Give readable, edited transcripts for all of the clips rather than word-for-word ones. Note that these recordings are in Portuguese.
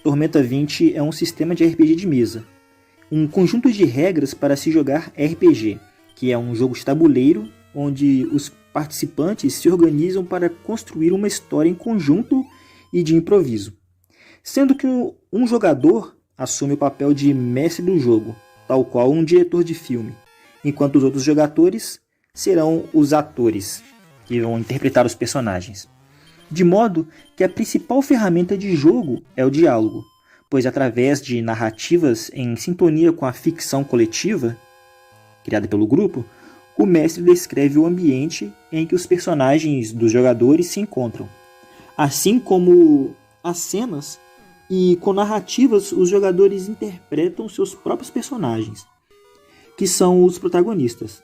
Tormenta 20 é um sistema de RPG de mesa, um conjunto de regras para se jogar RPG, que é um jogo de tabuleiro onde os participantes se organizam para construir uma história em conjunto e de improviso, sendo que um jogador assume o papel de mestre do jogo, tal qual um diretor de filme, enquanto os outros jogadores serão os atores, que vão interpretar os personagens. De modo que a principal ferramenta de jogo é o diálogo, pois através de narrativas em sintonia com a ficção coletiva, criada pelo grupo, o mestre descreve o ambiente em que os personagens dos jogadores se encontram, assim como as cenas, e com narrativas os jogadores interpretam seus próprios personagens, que são os protagonistas.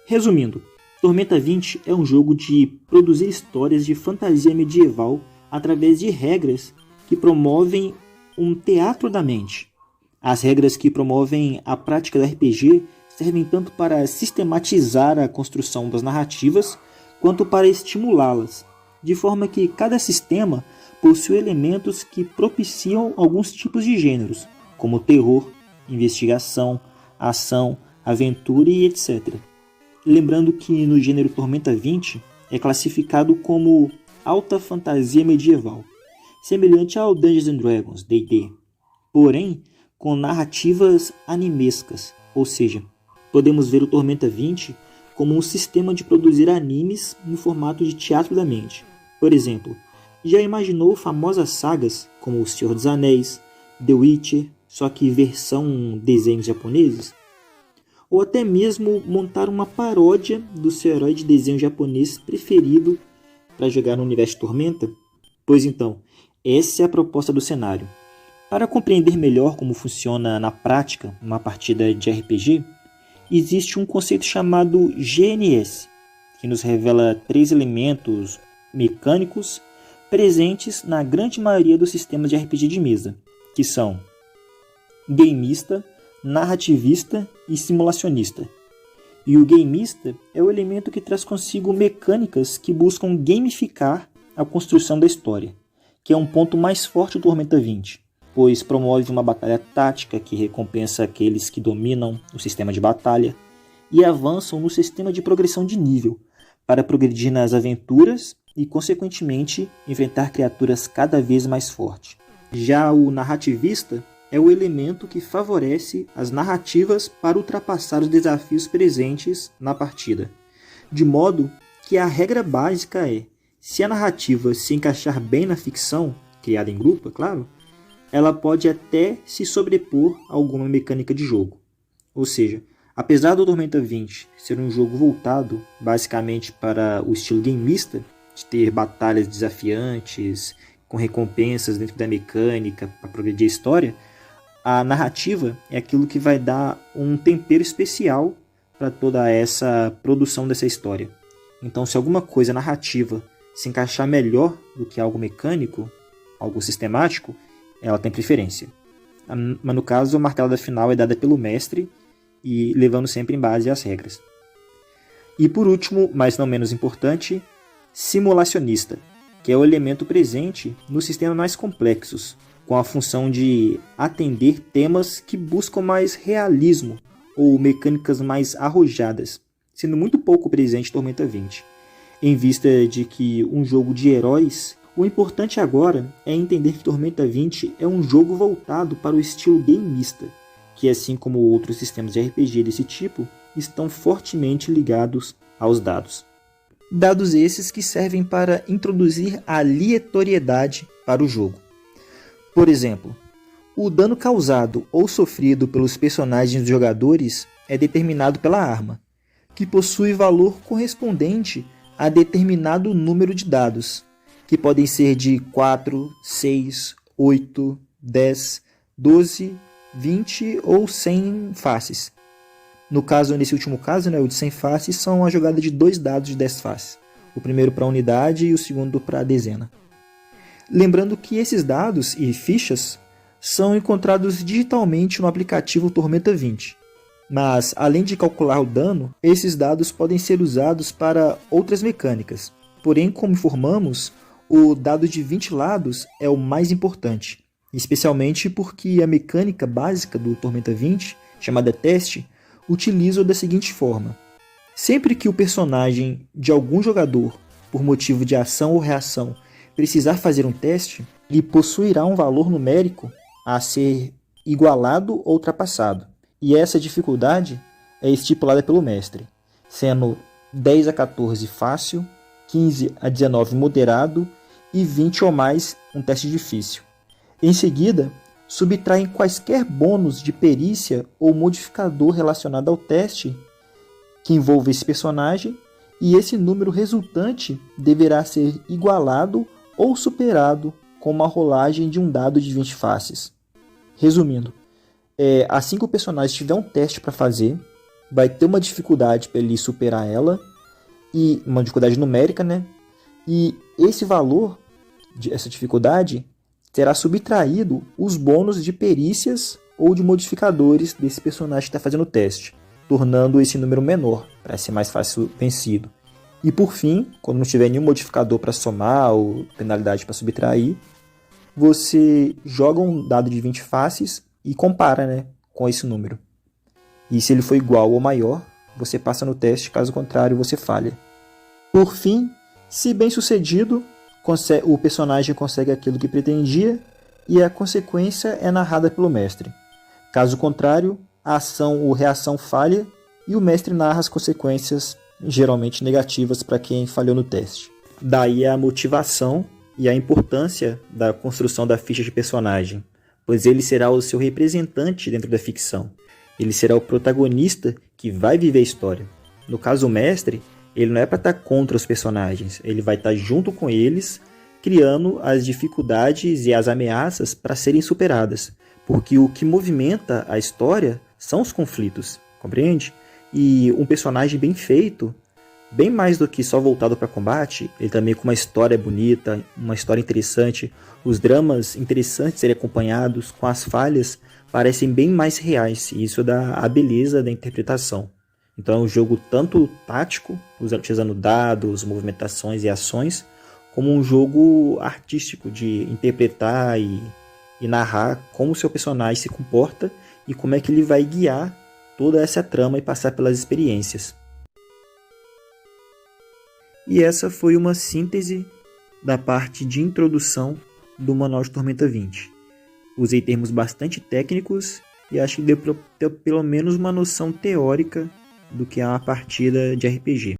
Resumindo, Tormenta 20 é um jogo de produzir histórias de fantasia medieval através de regras que promovem um teatro da mente. As regras que promovem a prática do RPG servem tanto para sistematizar a construção das narrativas, quanto para estimulá-las, de forma que cada sistema possui elementos que propiciam alguns tipos de gêneros, como terror, investigação, ação, aventura e etc. Lembrando que no gênero Tormenta 20 é classificado como alta fantasia medieval, semelhante ao Dungeons & Dragons, D&D, porém com narrativas animescas, ou seja, podemos ver o Tormenta 20 como um sistema de produzir animes no formato de teatro da mente. Por exemplo, já imaginou famosas sagas como O Senhor dos Anéis, The Witcher, só que versão desenhos japoneses? Ou até mesmo montar uma paródia do seu herói de desenho japonês preferido para jogar no universo de Tormenta? Pois então, essa é a proposta do cenário. Para compreender melhor como funciona na prática uma partida de RPG, existe um conceito chamado GNS, que nos revela 3 elementos mecânicos presentes na grande maioria dos sistemas de RPG de mesa, que são gameista, narrativista e simulacionista. E o gameista é o elemento que traz consigo mecânicas que buscam gamificar a construção da história, que é um ponto mais forte do Tormenta 20, pois promove uma batalha tática que recompensa aqueles que dominam o sistema de batalha e avançam no sistema de progressão de nível, para progredir nas aventuras e, consequentemente, enfrentar criaturas cada vez mais fortes. Já o narrativista é o elemento que favorece as narrativas para ultrapassar os desafios presentes na partida, de modo que a regra básica é: se a narrativa se encaixar bem na ficção, criada em grupo, é claro, ela pode até se sobrepor a alguma mecânica de jogo. Ou seja, apesar do Tormenta 20 ser um jogo voltado basicamente para o estilo gameista, de ter batalhas desafiantes, com recompensas dentro da mecânica para progredir a história, a narrativa é aquilo que vai dar um tempero especial para toda essa produção dessa história. Então, se alguma coisa narrativa se encaixar melhor do que algo mecânico, algo sistemático, ela tem preferência. Mas no caso, a martelada final é dada pelo mestre e levando sempre em base às regras. E por último, mas não menos importante, simulacionista, que é o elemento presente nos sistemas mais complexos, com a função de atender temas que buscam mais realismo ou mecânicas mais arrojadas, sendo muito pouco presente em Tormenta 20. Em vista de que um jogo de heróis, o importante agora é entender que Tormenta 20 é um jogo voltado para o estilo gameista, que assim como outros sistemas de RPG desse tipo, estão fortemente ligados aos dados. Dados esses que servem para introduzir a aleatoriedade para o jogo. Por exemplo, o dano causado ou sofrido pelos personagens dos jogadores é determinado pela arma, que possui valor correspondente a determinado número de dados, que podem ser de 4, 6, 8, 10, 12, 20 ou 100 faces. No caso, nesse último caso, o de 100 faces são a jogada de 2 dados de 10 faces. O primeiro para a unidade e o segundo para a dezena. Lembrando que esses dados e fichas são encontrados digitalmente no aplicativo Tormenta 20. Mas, além de calcular o dano, esses dados podem ser usados para outras mecânicas. Porém, como informamos, o dado de 20 lados é o mais importante, especialmente porque a mecânica básica do Tormenta 20, chamada teste, utiliza-o da seguinte forma. Sempre que o personagem de algum jogador, por motivo de ação ou reação, precisar fazer um teste, ele possuirá um valor numérico a ser igualado ou ultrapassado. E essa dificuldade é estipulada pelo mestre, sendo 10 a 14 fácil, 15 a 19 moderado e 20 ou mais um teste difícil. Em seguida, subtraem quaisquer bônus de perícia ou modificador relacionado ao teste que envolva esse personagem, e esse número resultante deverá ser igualado ou superado com uma rolagem de um dado de 20 faces. Resumindo, assim que o personagem tiver um teste para fazer, vai ter uma dificuldade para ele superar ela, e uma dificuldade numérica, né? E esse valor, essa dificuldade, será subtraído os bônus de perícias ou de modificadores desse personagem que está fazendo o teste, tornando esse número menor, para ser mais fácil vencido. E por fim, quando não tiver nenhum modificador para somar ou penalidade para subtrair, você joga um dado de 20 faces e compara, né, com esse número. E se ele for igual ou maior, você passa no teste, caso contrário, você falha. Por fim, se bem sucedido, o personagem consegue aquilo que pretendia e a consequência é narrada pelo mestre. Caso contrário, a ação ou reação falha e o mestre narra as consequências, geralmente negativas para quem falhou no teste. Daí a motivação e a importância da construção da ficha de personagem, pois ele será o seu representante dentro da ficção. Ele será o protagonista que vai viver a história. No caso, o mestre, ele não é para estar contra os personagens, ele vai estar junto com eles, criando as dificuldades e as ameaças para serem superadas, porque o que movimenta a história são os conflitos, compreende? E um personagem bem feito, bem mais do que só voltado para combate, ele também com uma história bonita, uma história interessante, os dramas interessantes de serem acompanhados, com as falhas, parecem bem mais reais, e isso dá a beleza da interpretação. Então é um jogo tanto tático, utilizando dados, movimentações e ações, como um jogo artístico de interpretar e narrar como o seu personagem se comporta e como é que ele vai guiar toda essa trama e passar pelas experiências. E essa foi uma síntese da parte de introdução do Manual de Tormenta 20. Usei termos bastante técnicos e acho que deu para ter pelo menos uma noção teórica do que é uma partida de RPG.